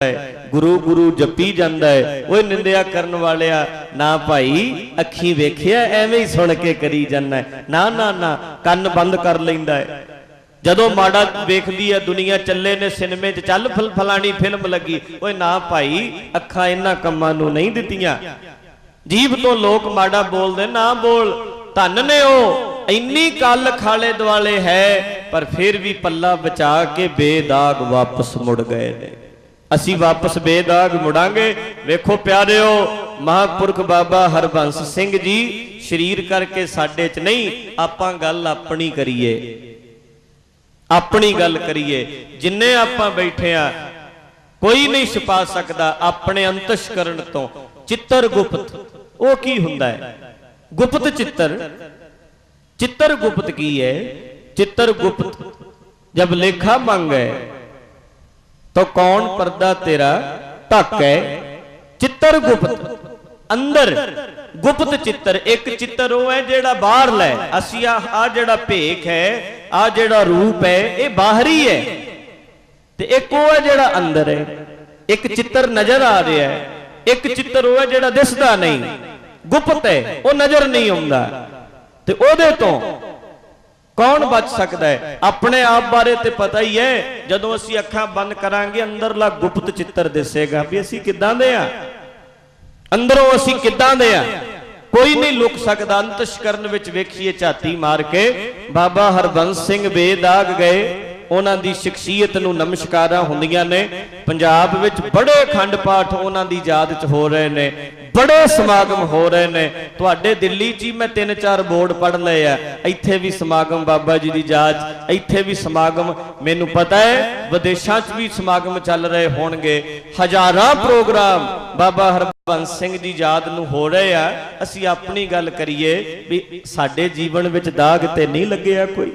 गुरु गुरु जपी जांदा है। ओए निंदिया करन वालिया ना भाई अखी वेखिया एवें ही सुन के करी जाना है। ना ना ना कन्न बंद कर लैंदा है। जदों माड़ा वेखदी है दुनिया, चले ने सिनेमे च चल फलानी फिल्म लगी, ओए ना भाई अखां इन्हां कम्मां नूं नहीं दित्तियां। जीभ तो लोग माड़ा बोलदे, ना बोल, धन ने ओ इन्नी कल खाले दुआले है पर फिर भी पल्ला बचा के बेदाग वापस मुड़ गए ने। असी वापस बेदाग मुड़ांगे। वेखो प्यारिओ, महापुरख बाबा हरबंस सिंह जी शरीर करके साडे च नहीं, आपां गल अपनी करिए, अपनी गल करिए। जिन्ने आपां बैठे आ कोई नहीं छुपा सकदा अपने अंतशकरण तो। चित्तर गुप्त वो की हुंदा है? गुप्त चित्तर, चित्तर गुप्त की है? चित्तर गुप्त जब लेखा मंगे तो कौन पर्दा तेरा ढक है? चित्तर गुप्त अंदर गुप्त चित्तर। एक चित्तर वो है जेड़ा बाहर लै, असी आ जेड़ा भेख है, आ जेड़ा रूप है, ये बाहरी है, ते एक वो है जेड़ा अंदर है। एक चित्तर नजर आ रहा है, एक चित्तर वो है जेड़ा दिसदा नहीं, गुप्त है, वो नजर नहीं आउंदा। ते ओदे तो कौन बच सकता है? अपने आप बारे तो पता ही है। जदों असी अखां बंद करांगे अंदरला गुप्त चित्तर दिसेगा भी असी किदां दे आ, अंदरों असी किदां दे आ, कोई नहीं लुक सकदा। अंतशकरण विच वेखीए झाती मार के बाबा हरबंस सिंह बेदाग गए। उन्हां दी शख्सियत नूं नमस्कारां हुंदियां ने। पंजाब विच बड़े अखंड पाठ उन्हां दी याद च हो रहे ने, बड़े समागम हो रहे ने। तुहाडे दिल्ली च ही मैं 3-4 बोर्ड पढ़ लए आ, इत्थे भी समागम बाबा जी दी याद, इत्थे भी समागम, मैनूं पता है विदेशां च भी समागम चल रहे होणगे। हज़ारां प्रोग्राम बाबा हरबंस सिंह जी याद नूं हो रहे आ। असीं अपनी गल करिए भी साडे जीवन विच दाग ते नहीं लग्गिआ कोई।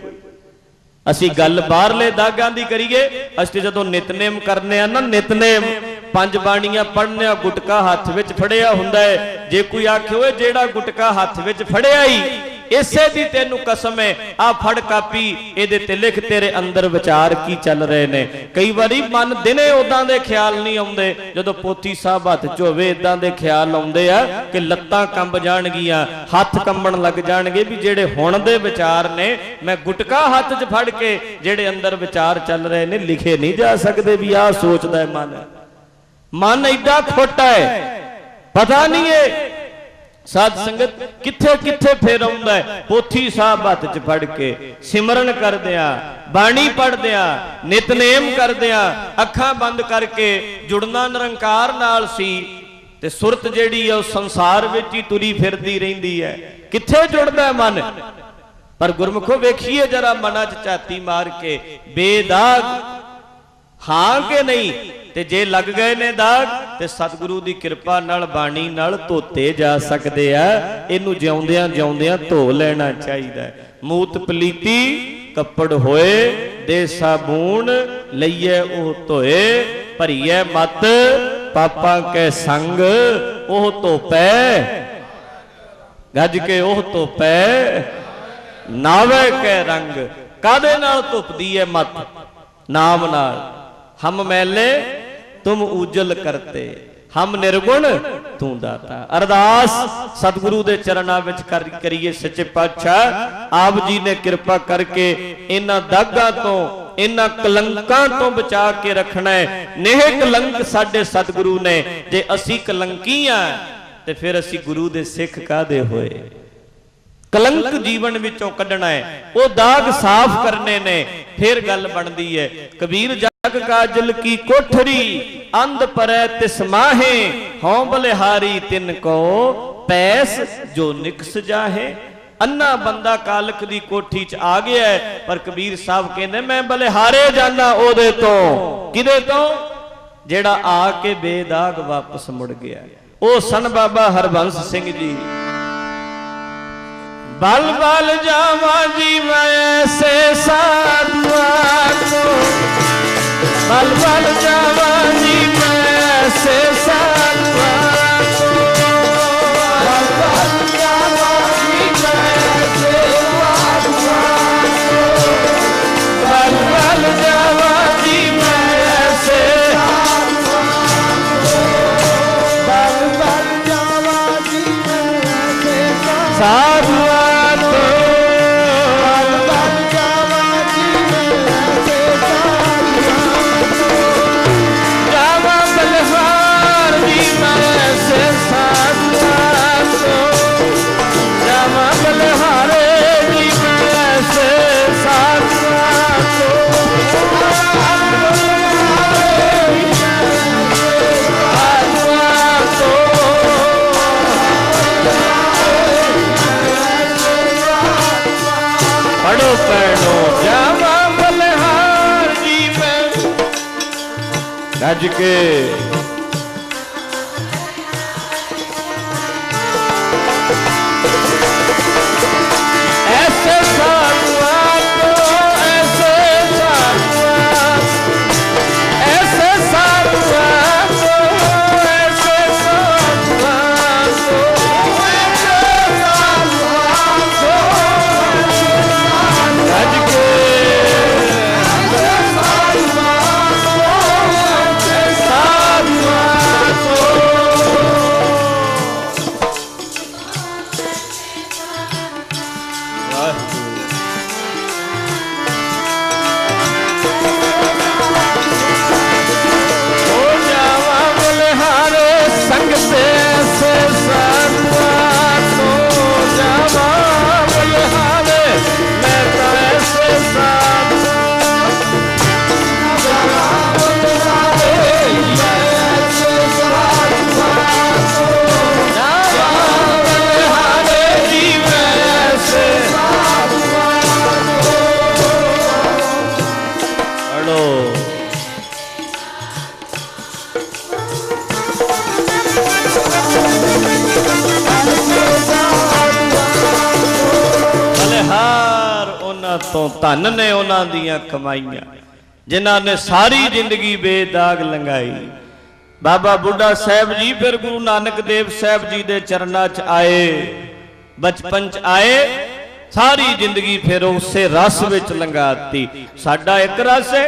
असी गल बाहरले दागां दी करिए। असीं जदों नितनेम करने आ ना, नितनेम 5 बाणियां पढ़ने, गुटका हत्थ विच फड़िया हुंदा है। जे कोई आखे ओए जेड़ा गुटका हत्थ विच फड़िया ही इसे दी तैनूं कसम है, आ फड़ कापी, इहदे ते लिख तेरे अंदर विचार की चल रहे ने। कई बारी मन दिने उदां दे ख्याल नहीं आउंदे, जदों पोथी साहब हत्थ च होवे इदां दे ख्याल आउंदे आ कि लत्तां कंब जाणगियां, हत्थ कंबण लग जाणगे भी जेड़े हुण दे विचार ने मैं गुटका हत्थ च फड़ के जेड़े अंदर विचार चल रहे ने लिखे नहीं जा सकदे भी आ सोचदा है मन। मन एडा खोटा है, पता नहीं है साध संगत किथे किथे फिर आउंदा है। पोथी साहब हत्थ च फड़ के सिमरन करदिया, बाणी पढ़दिया, नितनेम करदिया, अखां बंद करके जुड़ना निरंकार नाल सी ते सुरत जेड़ी है उस संसार विच ही तुरी फिरदी रहिंदी है। किथे जुड़दा है मन? पर गुरमुखो वेखिए जरा मना च झाती मार के, बेदाग हां के नहीं, ते जे लग गए ने दाग ते सतगुरु दी कृपा नाल बाणी नाल धोते जा सकदे आ। इनू जिउंदियां जिउंदियां धो लेना चाहिदा है। मूत पलीती कपड़ होए, दे साबून लईए ओह धोए, भरीए मत पापां के संग ओह धोपै, गज के ओह धोपै नावे के रंग। कादे नाल धुपदी है मत? नाम नाल। हम मैले तुम उजल करते, हम निर्गुण तू दाता। अरदास सतगुरु दे चरणां विच करिए। सच्चे पातशाह आप जी ने कृपा करके इन्हां दागां तो, इन्हां कलंकां तो बचा के रखना है। नेह कलंक साडे सतगुरु ने, जे असी कलंकी आ ते फिर असी गुरु दे सिख कादे होए? कलंक जीवन विचों कढ़ना है, वो दाग साफ करने ने, फिर गल बनती है। कबीर जग काजल की कोठरी, अंध परै तिस माहे, हों बलिहारी तिनको पैस जो निकस जाहे। अन्ना बंदा कालक दी कोठी च आ गया है, पर कबीर साहब कहने मैं बलिहारे जाना ओदे तो, किदे तो? जेड़ा आके बेदाग वापस मुड़ गया। ओ सन बाबा हरबंस सिंह जी। बल बल जावा जी मैं ऐसे साधुआ को, बल बल जावा जी मैं ऐसे साधुआ को, बल बल जावा जी मैं ऐसे साधुआ को, बल बल जावा जी मैं ऐसे साधुआ ਸਾਧੂਆਂ ਤੋਂ ਜਾਵਾਂ ਬਲਹਾਰ ਜੀ ਮੈਂ ਐਸੇ ਸਾਧੂਆਂ ਤੋਂ ਜਾਵਾਂ ਬਲਹਾਰੇ ਜੀ ਮੈਂ ਐਸੇ ਸਾਧੂਆਂ पढ़ो पढ़ो जावा बलिहार जी में गज के ऐसे साधुआ को ऐसे साधुआ ऐसे साधुआ को ऐसे साधुआ को ऐसे साधुआ को गज के तो धन ने उन्हां दियां कमाईयां जिन्हां ने सारी जिंदगी बेदाग लंघाई। बाबा बुढ़ा साहब जी फिर गुरु नानक देव साहब जी दे चरनां च आए, बचपन च आए, सारी जिंदगी फिर उसे रस विच लंघाती। साडा एक रस है,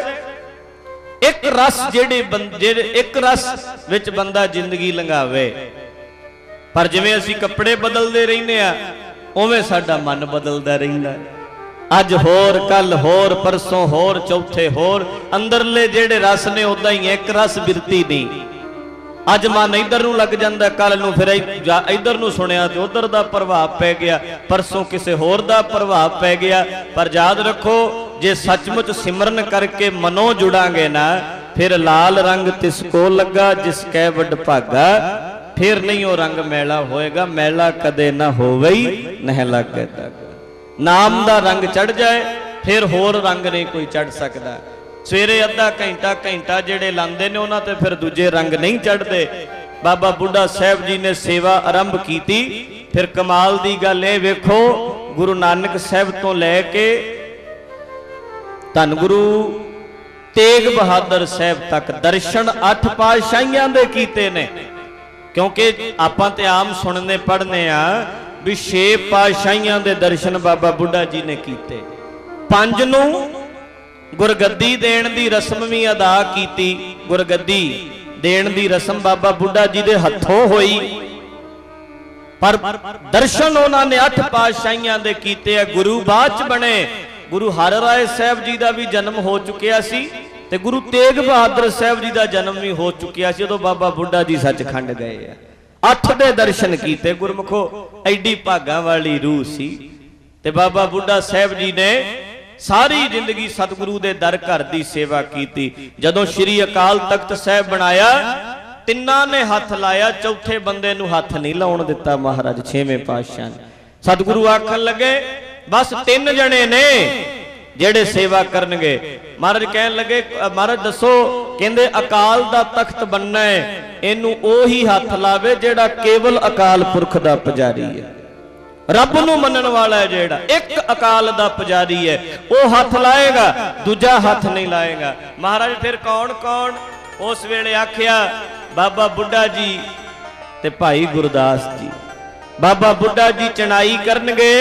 एक रस जेड़े एक रस विच बंदा जिंदगी लंघावे, पर जिवें असीं कपड़े बदलते रहने आ उवें साडा मन बदलदा रहिंदा। अज होर, कल होर, परसों होर, चौथे होर, अंदरले जेड़े रस ने उदा ही एक रस बिरती नहीं। अज मन इधर नूं लग जांदा, कल नूं फिर इधर नूं सुनिया तो उधर दा प्रभाव पै गया, परसों किसी होर दा प्रभाव पै गया। पर याद रखो, जे सचमुच सिमरन करके मनों जुड़ांगे ना, फिर लाल रंग तिसको लगा जिसकै वड भागा, फिर नहीं वो रंग मैला होएगा, मैला कदे ना होवे नह लागे तक। नाम दा रंग चढ़ जाए फिर होर रंग नहीं कोई चढ़ सकता। सवेरे अद्धा घंटा घंटा जेड़े लांदे ने उन्हां ते फिर दूजे रंग नहीं चढ़ते। बाबा बुढ़ा साहब जी ने सेवा आरंभ की, फिर कमाल दी गल ये वेखो, गुरु नानक साहब तो लैके धन गुरु तेग बहादुर साहब तक दर्शन 8 पातशाहियां दे कीते ने। क्योंकि आपां ते आम सुनने पढ़ने आ भी 6 पातशाहियां दे दर्शन बाबा बुढ़ा जी ने कीते। 5 नूं गुरगद्दी देण दी रस्म भी अदा की। गुरगद्दी देण दी रस्म बाबा बुढ़ा जी दे हत्थों होई, पर दर्शन उन्होंने 8 पातशाहियां दे कीते। गुरु बाद च बने। गुरु हर राय साहब जी का भी जन्म हो चुकिया सी ते गुरु तेग बहादुर साहब जी का जन्म भी हो चुकिया सी उदों बाबा बुढ़ा जी सचखंड गए। 8 दे दर्शन कीते। गुरमुखो एडी भागा वाली रूह सी ते बाबा बुढ़ा साहब जी ने सारी जिंदगी सतगुरु दे दर घर दी सेवा की। जदों श्री अकाल तख्त साहब बनाया, तिन्ना ने हथ लाया, चौथे बंदे नूं हथ नहीं लाउण दिता महाराज 6वें पातशाह ने। सतगुरु आखन लगे बस 3 जने ने जेड़े सेवा करनगे। महाराज कहन लगे, महाराज दसो, कहंदे अकाल दा तख्त बनना है, इनू ओही हथ लावे जेड़ा केवल अकाल पुरख दा पुजारी है, रब नू मनन वाला है, जेड़ा एक अकाल दा पुजारी है, वो हथ लाएगा, दूजा हथ नहीं लाएगा। महाराज फिर कौन कौन उस वेले आखिया? बाबा बुढ़ा जी ते भाई गुरदास जी। बाबा बुढ़ा जी चढ़ाई करनगे,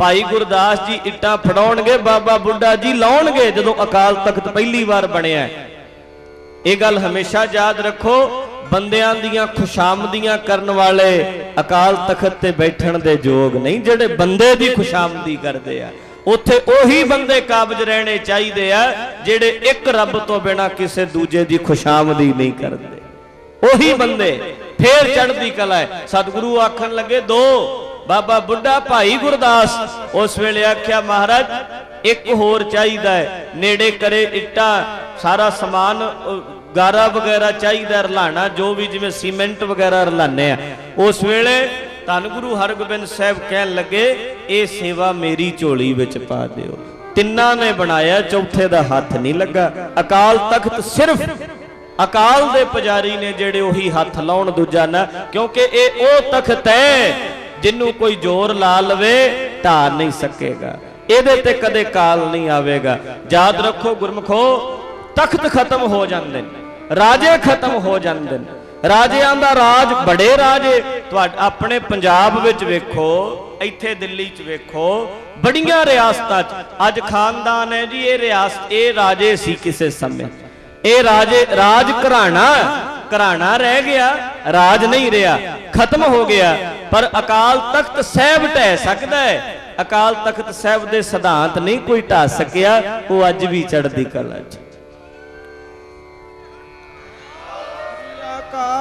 भाई गुरदास जी इट्टां फड़ाउणगे, बाबा बुढ़ा जी लाउणगे। जदों अकाल तख्त पहली बार बनिया, ये गल हमेशा याद रखो, बंदियां दियां खुशामदियां करन वाले अकाल तखत ते बैठण दे जोग नहीं, जेड़े बंदे दी खुशामदी करदे आ। उत्थे ओही बंदे काबज रहने चाहिए आ जेड़े एक रब तो बिना किसी दूजे दी खुशामदी नहीं करते। ओही बंदे फिर चढ़दी कला है। सतगुरु आखन लगे दो, बाबा बुढ़ा भाई गुरदास उस वेले आख्या महाराज एक होर चाहिए है, नेड़े करे इट्टा सारा समान गारा वगैरह चाहिए रलाना, जो भी जिवें सीमेंट वगैरह रलाने उस वेले धन गुरु हरगोबिंद साहब कहन लगे ये सेवा मेरी झोली विच पा दिओ। तिन्ना ने बनाया, चौथे दा हाथ नहीं लगा। अकाल तख्त सिर्फ अकाल दे पुजारी ने जेड़े उही हाथ लाउण, दूजा ना, क्योंकि ये ओ तख्त है जिन्नू कोई जोर ला लवे ढा नहीं सकेगा, इहदे ते कदे काल नहीं आवेगा। याद रखो गुरमुखो, तख्त खत्म हो जांदे, राजे खत्म हो जांदे। राजियां दा राज, बड़े राजे अपने पंजाब विच वेखो, इत्थे दिल्ली च वेखो, बड़ियां रियासतां च अज खानदान है जी, ये रियासत ये राजे सी किसे समय, ये राजे राज घराना रह गया, राज नहीं रहा, खत्म हो गया। पर अकाल तख्त साहब ढह सकदा है, अकाल तख्त साहब दे सिद्धांत नहीं कोई ढा सकिया, वो अज भी चढ़दी कला च।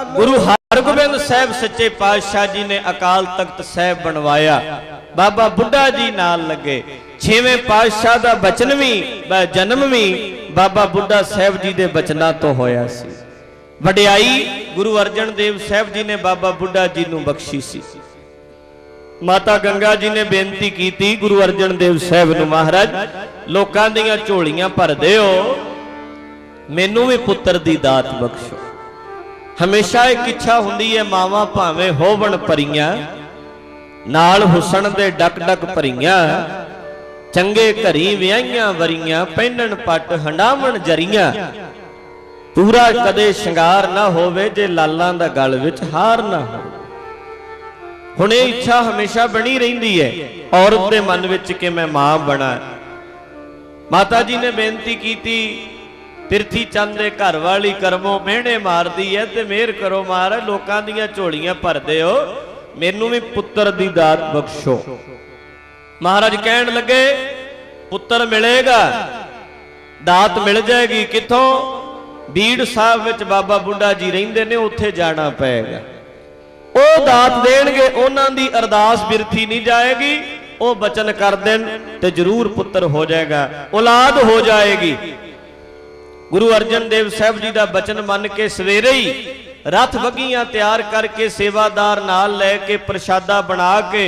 गुरु हरगोबिंद साहब सच्चे पातशाह जी ने अकाल तख्त साहब बनवाया, बाबा बुढ़ा जी नाल लगे। छेवें पातशाह दा बचन भी जन्म भी बाबा बुढ़ा साहब जी दे बचना तो होया सी। वडियाई गुरु अर्जन देव साहब जी ने बाबा बुढ़ा जी नूं बख्शी सी। माता गंगा जी ने बेनती की थी गुरु अर्जन देव साहब नूं, महाराज लोकां दीयां झोलियां भरदे हो, मैनू भी पुत्र दी दात बख्शो। हमेशा एक इच्छा हुंदी है, मावां भावें होवण परियां, नाल हुसन दे डक डक भरियां, चंगे घरी विआहियां वरियां, पहनण पट हंडावण जरियां, पूरा कदे श्रृंगार ना होवे जे लालां दा गल विच हार ना हो। हुण इह इच्छा हमेशा बनी रहिंदी है औरत दे मन विच कि मैं मां बना। माता जी ने बेनती की थी, पिरथी चंद दे घर वाली करमों मेहने मारदी है, ते मेहर करो महाराज लोकां दीयां झोलियां भरदे हो, मैनू भी पुत्र दी दात बख्शो। महाराज कहन लगे पुत्र मिलेगा, दात मिल जाएगी। किथों? बीड़ साहब विच बाबा बुढ़ा जी रहिंदे ने, उत्थे जाना पेगा। ओ दात देणगे, उन्हां दी अरदास बिरथी नहीं जाएगी, ओ बचन कर देन ते जरूर पुत्र हो जाएगा, औलाद हो जाएगी। गुरु अर्जन देव साहब जी का बचन मन के सवेरे ही रथ बगियां तैयार करके सेवादार नाल लैके प्रशादा बना के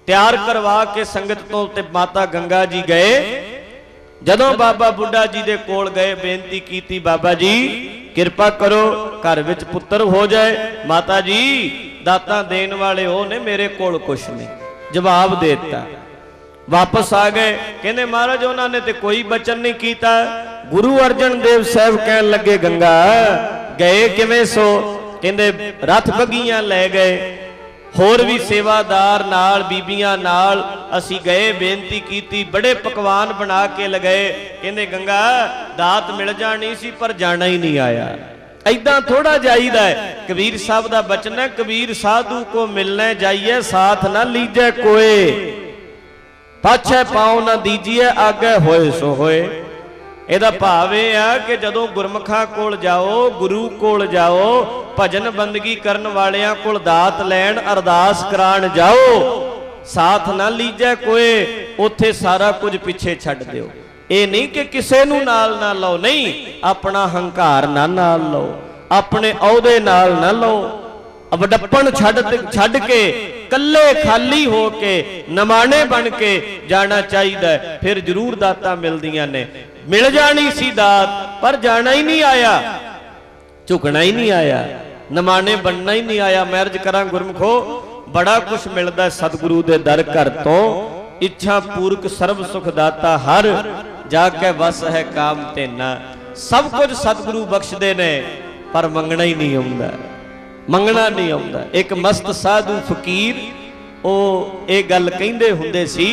तैयार करवा के संगत तो ते माता गंगा जी गए। जदों बाबा बुढ़ा जी दे कोल गए, बेनती की थी, बाबा जी किरपा करो घर विच पुत्र हो जाए। माता जी दातां देण वाले हो ने, मेरे कोल कुछ नहीं, जवाब देता। वापस आ गए, कहने महाराज उन्होंने तो कोई बचन नहीं किया। गुरु अर्जन देव साहब कहन लगे गंगा गए किवें सो? कहंदे रथ बगियां लै गए, होर भी सेवादार नाल बीबियां नाल असी गए, बेनती की, बड़े पकवान बना के लगाए। कहंदे गंगा दात मिल जानी सी पर जाना ही नहीं आया। ऐदां थोड़ा जाईदा है। कबीर साहब दा बचन है, कबीर साधु को मिलने जाइए साथ ना लीजे कोई, पाछे पाओ ना दीजिए आगे होए सो होए। ਇਹਦਾ ਭਾਵ ਇਹ ਆ ਕਿ ਜਦੋਂ ਗੁਰਮੁਖਾਂ ਕੋਲ ਜਾਓ, ਗੁਰੂ ਕੋਲ ਜਾਓ, ਭਜਨ ਬੰਦਗੀ ਕਰਨ ਵਾਲਿਆਂ ਕੋਲ ਦਾਤ ਲੈਣ ਅਰਦਾਸ ਕਰਾਣ ਜਾਓ, ਸਾਥ ਨਾ ਲੀਜੈ ਕੋਏ, ਉੱਥੇ ਸਾਰਾ ਕੁਝ ਪਿੱਛੇ ਛੱਡ ਦਿਓ। ਇਹ ਨਹੀਂ ਕਿ ਕਿਸੇ ਨੂੰ ਨਾਲ ਨਾ ਲਓ, ਨਹੀਂ, ਆਪਣਾ ਹੰਕਾਰ ਨਾ ਨਾਲ ਲਓ, ਆਪਣੇ ਅਹੁਦੇ ਨਾਲ ਨਾ ਲਓ, ਵਡੱਪਣ ਛੱਡ ਕੇ ਕੱਲੇ ਖਾਲੀ ਹੋ ਕੇ ਨਮਾਣੇ ਬਣ ਕੇ ਜਾਣਾ ਚਾਹੀਦਾ, ਫਿਰ ਜ਼ਰੂਰ ਦਾਤਾਂ ਮਿਲਦੀਆਂ ਨੇ। मिल जानी सी दात पर जाना ही नहीं आया, झुकना ही नहीं आया, नमाने बनना ही नहीं आया। मैं अर्ज करा गुरमुखो, बड़ा कुछ मिलता सतगुरु दे दर घर तो, इच्छा पूर्वक सर्व सुख दाता हर, जाके वस है काम तेना। सब कुछ सतगुरु बख्शदे ने पर मंगना ही नहीं आउंदा, मंगना नहीं आउंदा। एक मस्त साधु फकीर ओ ये गल कहिंदे हुंदे सी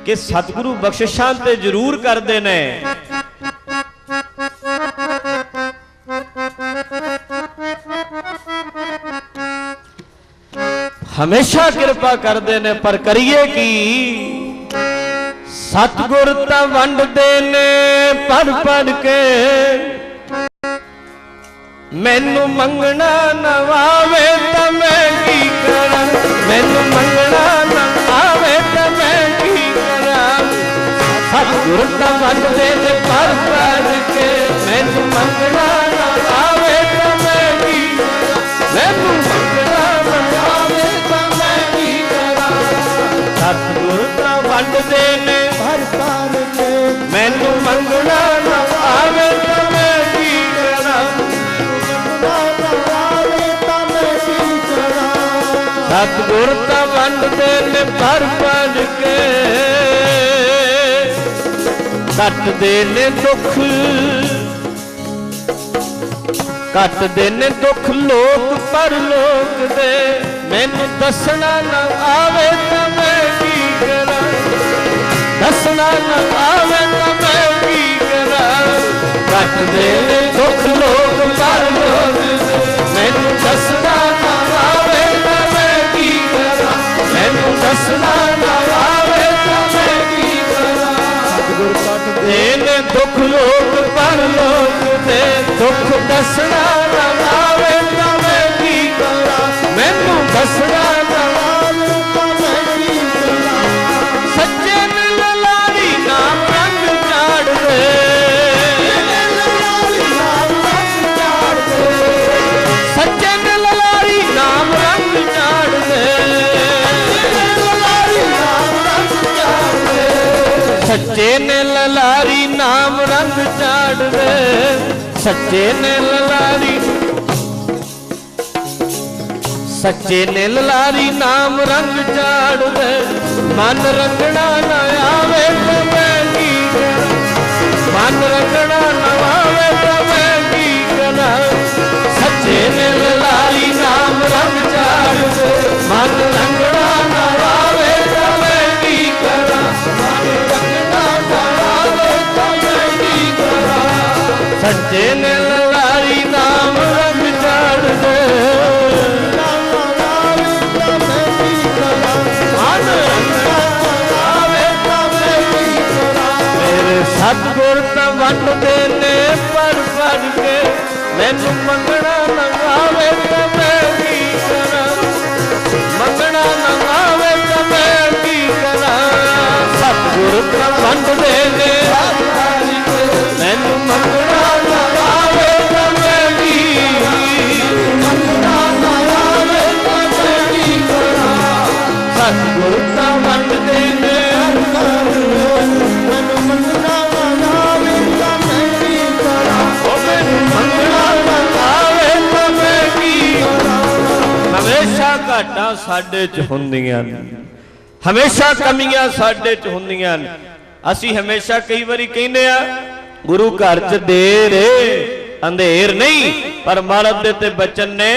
कि सतगुरु बख्शिशां ते जरूर करदे ने, हमेशा कृपा करते ने, पर करिए की सतगुर तां वंडदे ने पढ़ पढ़ के, मैनू मंगना न आवे तां मैं की करां, मैनू मंगना न आवे तां मैं की करां। सतगुर तां वंडदे ने पढ़ पढ़ के, मैनू मंगना न आवे तां मैं की करां, मैनू मंगना न आवे तां मैं की करां। सतगुर तां वंडदे ने पढ़ पढ़ के, मैनू मंगना न आवे तां मैं की करां, सतगुर तां वंडदे ने पढ़ पढ़ के, कटदे ने दुख, कटदे ने दुख लोक परलोक दे, मैनू दसना न आवे तां मैं की करां, दसना न आवे तां मैं की करां। कटदे ने दुख लोक परलोक दे, मैनू दसना न आवे तां मैं की करां, मैनू दसना न आवे तां मैं की करां। सतगुर कटदे ने दुख लोक परलोक दे, दुख दसना न आवे तां मैं की करां, मैनू दसना न आवे तां मैं की करां। सच्चे दिल लारी नाम रंग चाड़ दे, सच्चे दिल लारी नाम रंग चाड़ दे, सच्चे ने ललारी नाम रंग चाड़ दे, सच्चे ने ललारी, सच्चे ने ललारी नाम रंग चाड़ दे। मन रंगना न आवे तो मैं की करां, मन रंगना न आवे तो मैं की करां। सच्चे ने ललारी नाम रंग चाड़ दे, मन रंगना न आवे तो मैं की करां, मन रंगना न आवे तो मैं की करां। सच्चे ने ललारी नाम रंग चाड़ दे, सतगुर तां वंडदे ने पढ़ पढ़ के, मैनू मंगना न आवे तां मैं की करां, मंगना न आवे तां मैं की करां। सतगुर तां वंडदे ने पढ़ पढ़ के, मैनू मंगना न आवे तां मैं की, मंगना न आवे तां मैं की करां। सतगुर तां वंडदे ने हमेशा घाटां साडे च हुंदियां ने, हमेशा कमियां साडे च हुंदियां ने। असीं हमेशा कई वारी कहने आ गुरु घर च देर अंधेर नहीं, पर महाराज दे ते बचन ने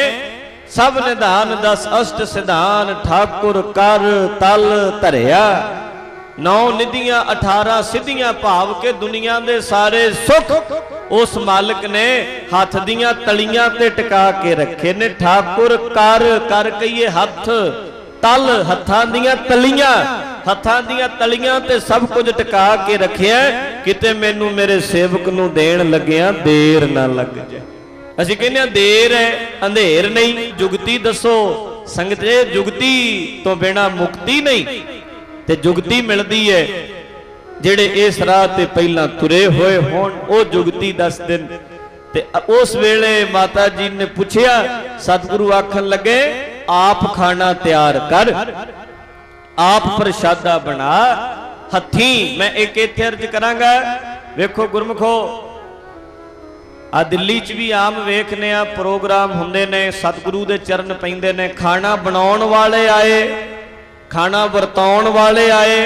सब निधान दस अष्ट सिधान, ठाकुर कर तल धरिया। 9 निधियां 18 सिद्धियां, भाव के दुनिया दे सारे सुख उस मालिक ने हथ दियां तलियां ते टिका के रखे ने। ठाकुर कर कर कहिए हथ, तल हथां दियां तलियां, हथां दियां तलियां ते सब कुछ टिका के रखिया, किते मैनू मेरे सेवक नू देण लग्गिया देर ना लग जाए। असीं कहने देर है अंधेर नहीं। जुगती दसो संगत जी, जुगती तो बिना मुक्ति नहीं, ते जुगती मिलती है जेड़े इस राह ते पहला तुरे होए होण, ओ जुगती दस दिन। ते उस वेले माता जी ने पूछया, सतगुरु आखन लगे आप खाना तैयार कर, आप प्रशादा बना हथी। मैं एक इत्थे अर्ज करांगा, वेखो गुरमुखो आ दिल्ली च भी आम वेखने आ प्रोग्राम हुंदे ने, सतगुरु दे चरण पैंदे ने, खाना बनाउण वाले आए, खाना वरताउण वाले आए।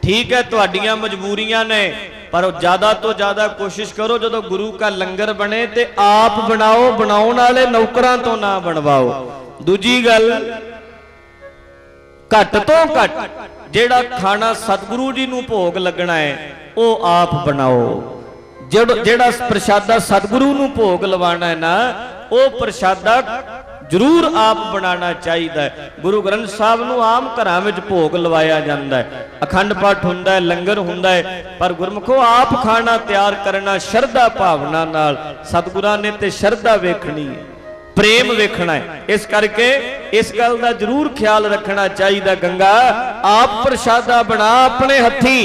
ठीक है तुहाडियां मजबूरियां ने, पर ज़्यादा तो ज़्यादा कोशिश करो जो गुरु का लंगर बने तो आप बनाओ, बनाउण वाले नौकरां तो ना बनवाओ। दूजी गल, घट तो घट जेड़ा खाना सतगुरु जी नूं भोग लगना है वो आप बनाओ। जेड़ा प्रशादा सतगुरु नूं भोग लवाना है ना, वो प्रशादा जरूर आप बनाना चाहिए। गुरु ग्रंथ साहब नूं आम घरां विच भोग लवाया जाता है, अखंड पाठ हुंदा है, लंगर हुंदा है, पर गुरमुखो आप खाना तैयार करना शरधा भावना नाल। सतगुरां ने ते शरधा वेखनी है, प्रेम वेखना है। इस करके इस गल का जरूर ख्याल रखना चाहिए। गंगा आप प्रशादा बना अपने हथी,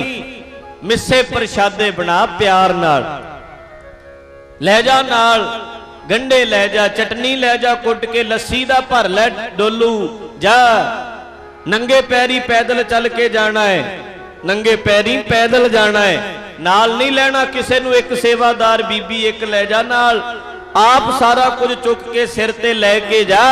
मिस्से प्रशादे बना प्यार नाल, लै जा नाल गंढे लै जा, चटनी लै जा कुट के, लस्सी दा भर लै डोलू जा। नंगे पैरी पैदल चल के जाना है, नंगे पैरी पैदल जाना है, नाल नहीं लेना किसे नू, एक सेवादार बीबी एक लै जा नाल। आप सारा कुछ चुक के सिर ते लैके जा,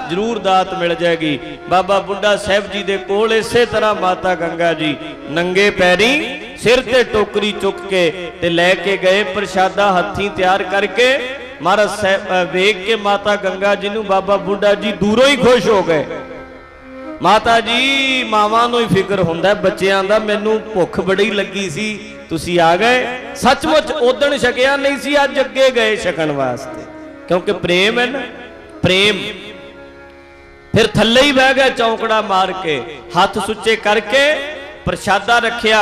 जरूर दात मिल जाएगी। बाबा बुढ़ा साहब जी दे कोल इसे तरह माता गंगा जी नंगे पैरी सिर ते टोकरी चुक के ते लैके गए, प्रशादा हथी तैयार करके। महाराज साहब वेख के माता गंगा जी नू बाबा बुढ़ा जी दूरों ही खुश हो गए। माता जी मावां नू ही फिक्र हुंदा बच्चियां दा, मैनू भुख बड़ी लगी सी, तुसी आ गए। सचमुच उदण छकिया नहीं सी, अज अगे गए छकण वास्ते, क्योंकि प्रेम है ना, प्रेम। फिर थल्ले ही बह गए चौंकड़ा मार के, हाथ सुच्चे करके प्रशादा रखिया,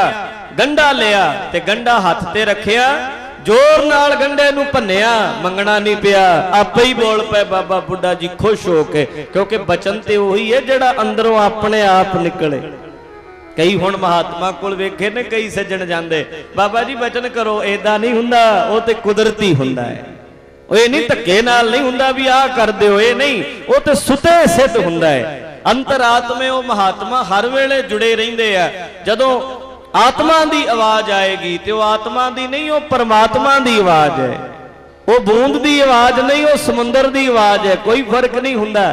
गंढा लिया ते गंढा हाथ ते रखिया, जोर नाल गंढे नू भन्निया, मंगना नहीं पिया, आपे ही बोल पे बाबा बुढ़ा जी खुश हो के, क्योंकि बचन ते वही है जिहड़ा अंदरों अपने आप निकले। कई हुण महात्मा कोल वेखे ने कई सज्जण जांदे, बाबा जी बचन करो, ऐदा नहीं हुंदा, वो ते कुदरती हुंदा है, ये नहीं धक्के नाल नहीं हुंदा भी आ कर दिओ, ये नहीं, वो ते सुते सिद्ध हुंदा है। अंतरात्मे वो महात्मा हर वेले जुड़े रहिंदे आ। जदों आत्मा दी आवाज आएगी तो आत्मा दी नहीं, वो परमात्मा दी आवाज है, वो बूंद दी आवाज नहीं, वो समुंदर दी आवाज है, कोई फर्क नहीं हुंदा।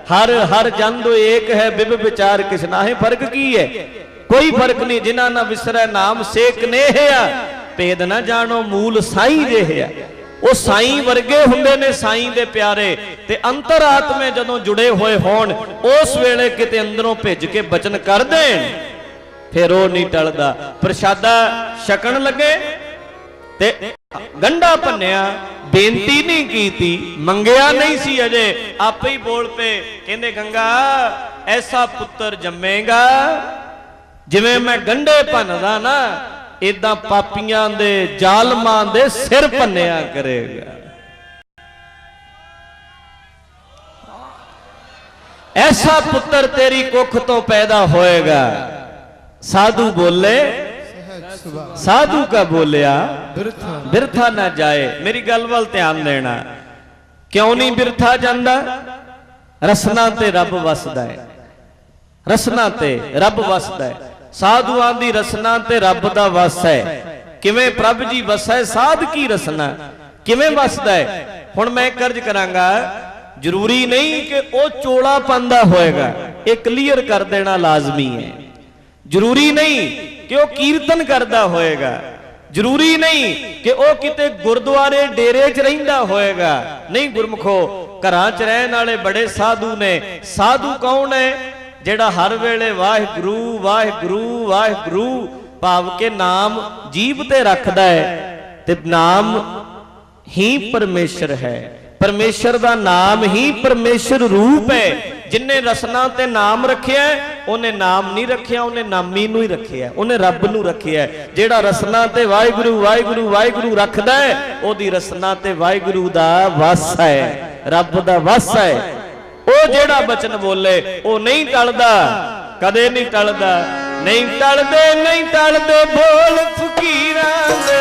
हर हर जंदो एक है, बिब विचार किस नाहे, फर्क की है, कोई फर्क नहीं। जिन्हां ना विसरै नाम सेक नेहिया, भेद ना जानो मूल साईं जेहिया। वो साईं वर्गे हुंदे ने, साईं दे प्यारे। ते अंतरात्मे जदों जुड़े होए होण, उस वेले किते अंदरों भिज के बचन कर देण, फिर वो नहीं टलदा। प्रशादा छकण लगे ते गंढा भन्निया, बेनती नहीं की थी, मंगिया नहीं सी अजे, आपे ही बोल पे, कहंदे गंगा ऐसा पुत्र जम्मेगा जिवें मैं गंढे भन्नदा ना, इदां पापियां दे जालमां दे सिर भन्निया करेगा। ऐसा पुत्र तेरी कुख तो पैदा होएगा। साधु बोले, साधु का बोलिया बिरथा ना जाए। मेरी गल वल ध्यान देना, क्यों नहीं बिरथा जांदा? रसना ते रब वसदा है, रसना ते रब वसदा है। साधुआं दी रसना ते रब दा वस है। किवें प्रभ जी वसा है, साध की रसना किवें वसदा है? हुण मैं कर्ज करांगा, जरूरी नहीं कि वो चोला पांदा होएगा, ये क्लीयर कर देना लाजमी है। जरूरी नहीं कि वह कीर्तन करता होएगा, जरूरी नहीं कि वह किते गुरुद्वारे डेरे च रहिंदा होएगा। नहीं गुरमुखो, घरां च रहण वाले बड़े साधु ने। साधु कौन है? जिहड़ा हर वेले वाहिगुरू वाहिगुरू वाहिगुरू भाव के नाम जीभ ते रखदा है, ते नाम ही परमेश्वर है। परमेश्वर दा नाम ही परमेश्वर रूप है। जिन्ने रसना ते नाम रखिया, उन्हें नाम नहीं रखिया, उन्हें नामी नूं ही रखिया, उन्हें रब नूं रखिया। जेड़ा रसना ते वाहिगुरू वाहिगुरू वाहिगुरू रखदा है, ओदी रसना ते वाहिगुरू दा वस है, रब दा वस है। ओ जेड़ा बचन बोले ओ नहीं टलदा, कदे नहीं टलदा। नहीं टलदे नहीं टलदे बोल फकीरां दे,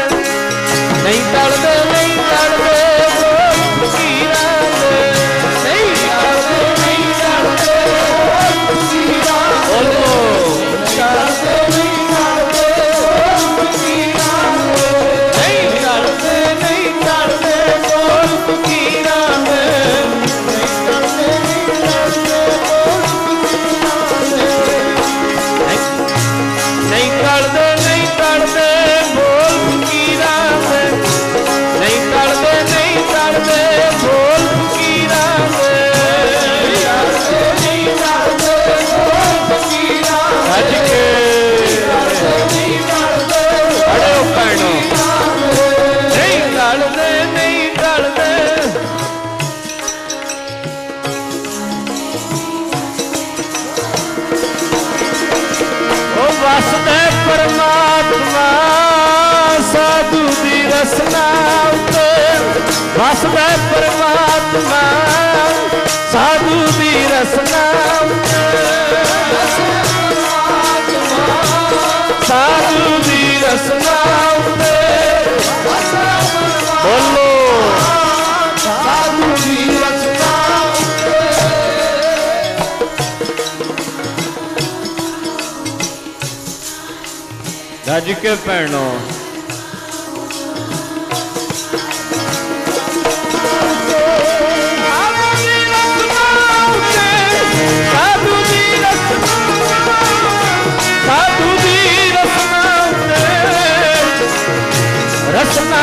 नहीं टलदे नहीं टलदे बोल फकीरां दे, नहीं टलदे नहीं टलदे बोल फकीरां दे, टलदे नहीं टलदे बोल फकीरां दे, नहीं टलदे नहीं टलदे बोल फकीरां दे, नहीं टलदे नहीं टलदे बोल फकीरां दे, नहीं टलदे नहीं टलदे बोल फकीरां दे, नहीं टलदे नहीं परमात्मा साधु दी रसना उते वसदा परमात्मा साधु दी रसना उते साधु दी रसना उते बोलो साधु दी रसना गज के भैनों रसना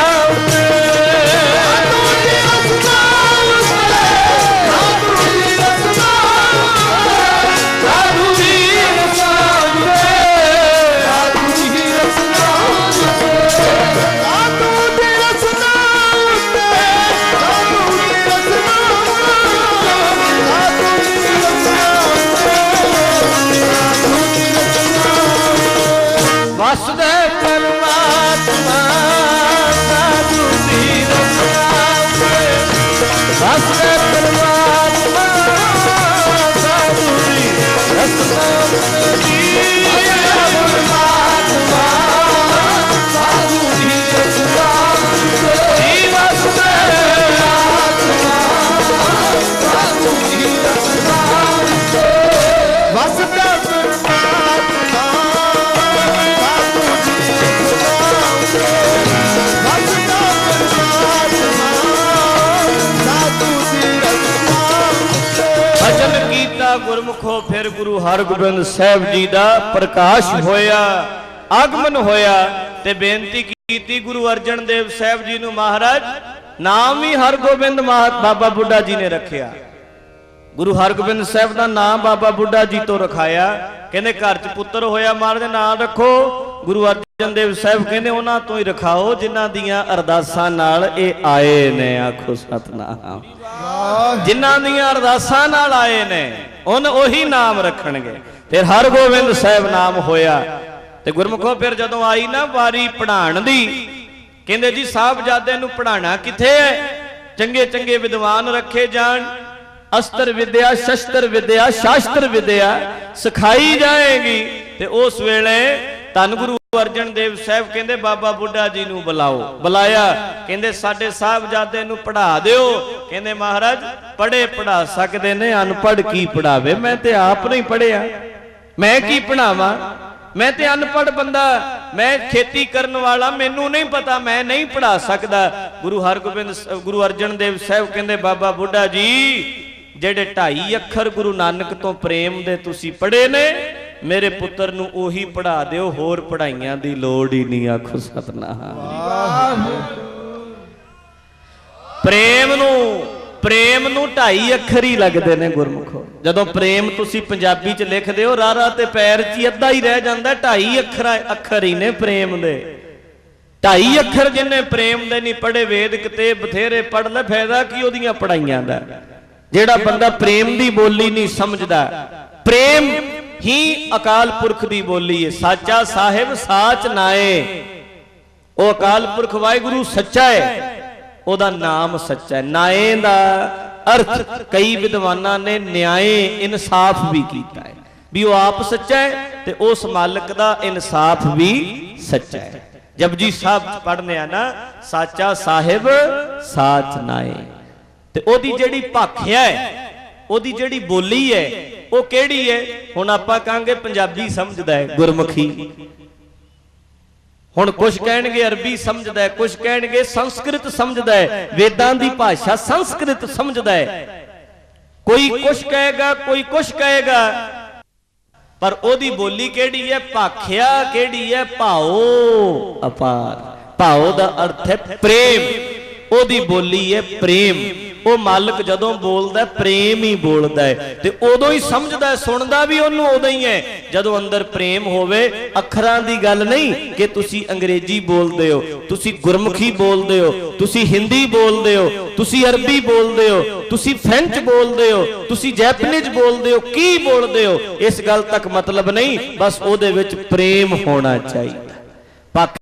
वसुदे परमात्मा साधु दी रसना वसुदे परमात्मा साधु दी रसना परमात्मा साधु दी रसना वसुदे साधु दी रसना वसुदे भजन कीता गुरमुखो फिर गुरु हरगोबिंद साहब जी का प्रकाश होया आगमन होया ते बेनती कीती गुरु अर्जन देव साहब जी नूं महाराज नाम ही हरगोबिंद बाबा बुढ़ा जी ने रखिया गुरु हरगोबिंद साहब का नाम बाबा बुढ़ा जी तो रखाया कहते घर च पुत्र होया महाराज नाम रखो गुरु अर्जन देव साहब कहते उन्हां तो ही रखाओ जिन्हां दियां अरदासां नाल ये आए ने आखो सतनाम जिन्हां दियां अरदासां नाल आए ने उन ओही नाम रखणगे फिर हरगोबिंद साहब नाम होया ते गुरमुखो फिर जदों आई ना वारी पढ़ाण दी कहंदे जी साहबजादे नूं पढ़ाना किथे है चंगे चंगे विद्वान रखे जाण अस्त्र विद्या शस्त्र विद्या शास्त्र विद्या सिखाई जाएगी ते उस वेले धन गुरु अर्जन देव साहब कहंदे बाबा बुढ़ा जी नूं बुलाओ बुलाया कहंदे साडे साहबजादे नूं पढ़ा दिओ कहंदे महाराज पढ़े पढ़ा सकदे ने अनपढ़ की पढ़ावे मैं ते आप नहीं पढ़िया मैं की पढ़ावां मैं ते अनपढ़ बंदा मैं खेती करन वाला मैनू नहीं पता मैं नहीं पढ़ा सकदा गुरु हरगोबिंद गुरु अर्जन देव साहब कहंदे बाबा बुढ़ा जी जेड़े 2.5 अखर गुरु नानक तो प्रेम दे तुसी पढ़े ने मेरे पुत्र नूं ओही पढ़ा दिओ होर पढ़ाइयां दी लोड़ ही नहीं आखो सतनाम प्रेम नूं 2.5 अखर ही लगदे ने गुरमुखो जदों प्रेम तुसी पंजाबी च लिखदे हो रारा ते पैर च अद्धा ही रह जांदा 2.5 अखर ही ने प्रेम दे 2.5 अखर जिन्ने प्रेम दे नहीं पढ़े वेद किते बथेरे पढ़ ले फायदा की ओदियां पढ़ाइयां दा जेड़ा बंदा प्रेम दी बोली नहीं समझदा प्रेम ही अकाल पुरख दी बोली है साचा साहिब साच नाए ओ अकाल पुरख वाहिगुरु सच्चा है ओदा नाम सच्चा है नाए दा अर्थ कई विद्वानां ने न्याय इंसाफ भी कीता है भी वो आप सच्चा है ते उस मालिक दा इंसाफ भी सच्चा है जपजी साहब पढ़ने आ ना साचा साहिब साच नाए ते ओदी जेड़ी भाखिया है ओदी जेड़ी बोली है वो केड़ी है हुण आपां कहांगे पंजाबी समझदा है गुरमुखी हुण कुछ कहणगे अरबी समझदा है कुछ कहणगे संस्कृत समझदा है वेदां दी भाषा संस्कृत समझदा है कोई कुछ कहेगा कोई कुछ कहेगा पर ओदी बोली केड़ी है भाखिया केड़ी है भाओ अपार भाओ दा अर्थ है प्रेम ओदी बोली है प्रेम ਉਹ ਮਾਲਕ ਜਦੋਂ ਬੋਲਦਾ ਪ੍ਰੇਮ ਹੀ ਬੋਲਦਾ ਹੈ ਤੇ ਉਦੋਂ ਹੀ ਸਮਝਦਾ ਸੁਣਦਾ ਵੀ ਉਹਨੂੰ ਉਦੋਂ ਹੀ ਹੈ ਜਦੋਂ ਅੰਦਰ ਪ੍ਰੇਮ ਹੋਵੇ। ਅੱਖਰਾਂ ਦੀ ਗੱਲ ਨਹੀਂ ਕਿ ਤੁਸੀਂ ਅੰਗਰੇਜ਼ੀ ਬੋਲਦੇ ਹੋ, ਤੁਸੀਂ ਗੁਰਮੁਖੀ ਬੋਲਦੇ ਹੋ, ਤੁਸੀਂ ਹਿੰਦੀ ਬੋਲਦੇ ਹੋ, ਤੁਸੀਂ ਅਰਬੀ ਬੋਲਦੇ ਹੋ, ਤੁਸੀਂ ਫ੍ਰੈਂਚ ਬੋਲਦੇ ਹੋ, ਤੁਸੀਂ ਜੈਪਨੀਜ਼ ਬੋਲਦੇ ਹੋ, ਕੀ ਬੋਲਦੇ ਹੋ, ਇਸ ਗੱਲ ਤੱਕ ਮਤਲਬ ਨਹੀਂ, ਬਸ ਉਹਦੇ ਵਿੱਚ ਪ੍ਰੇਮ ਹੋਣਾ ਚਾਹੀਦਾ।